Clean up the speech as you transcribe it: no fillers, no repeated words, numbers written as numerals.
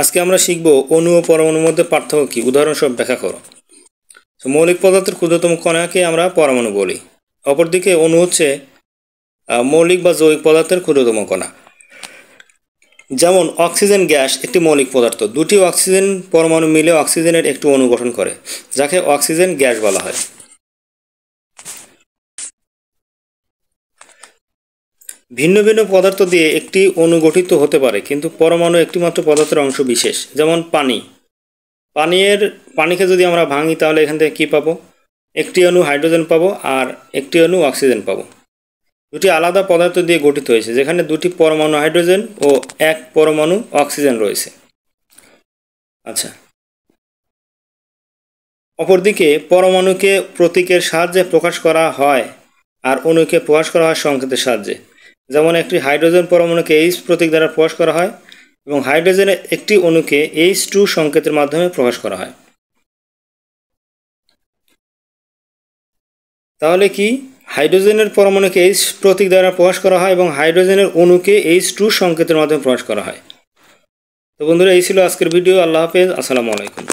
আজকে আমরা শিখব অণু ও পরমাণুর মধ্যে পার্থক্য কি, উদাহরণস্বরূপ ব্যাখ্যা করো। মৌলিক পদার্থের ক্ষুদ্রতম কণাকে আমরা পরমাণু বলি। অপরদিকে অণু হচ্ছে মৌলিক বা যৌগিক পদার্থের ক্ষুদ্রতম কণা। যেমন অক্সিজেন গ্যাস একটি মৌলিক পদার্থ, দুটি অক্সিজেন পরমাণু মিলে অক্সিজেনের একটি অণু গঠন করে, যাকে অক্সিজেন গ্যাস বলা হয়। ভিন্ন ভিন্ন পদার্থ দিয়ে একটি অণু গঠিত হতে পারে, কিন্তু পরমাণু একটিমাত্র পদার্থের অংশ বিশেষ। যেমন পানিকে যদি আমরা ভাঙি তাহলে এখান থেকে কী পাবো? একটি অণু হাইড্রোজেন পাবো আর একটি অণু অক্সিজেন পাবো। দুটি আলাদা পদার্থ দিয়ে গঠিত হয়েছে, যেখানে দুটি পরমাণু হাইড্রোজেন ও এক পরমাণু অক্সিজেন রয়েছে। আচ্ছা, অপরদিকে পরমাণুকে প্রতীকের সাহায্যে প্রকাশ করা হয় আর অণুকে প্রকাশ করা হয় সংকেতের সাহায্যে। যেমন একটি হাইড্রোজেন পরমাণুকে H প্রতীক দ্বারা প্রকাশ করা হয় এবং হাইড্রোজেনের একটি অণুকে H2 সংকেতের মাধ্যমে প্রকাশ করা হয়। তাহলে কি হাইড্রোজেনের পরমাণুকে H প্রতীক দ্বারা প্রকাশ করা হয় এবং হাইড্রোজেনের অণুকে H2 সংকেতের মাধ্যমে প্রকাশ করা হয়। তো বন্ধুরা, এই ছিল আজকের ভিডিও। আল্লাহ হাফেজ, আসসালামু আলাইকুম।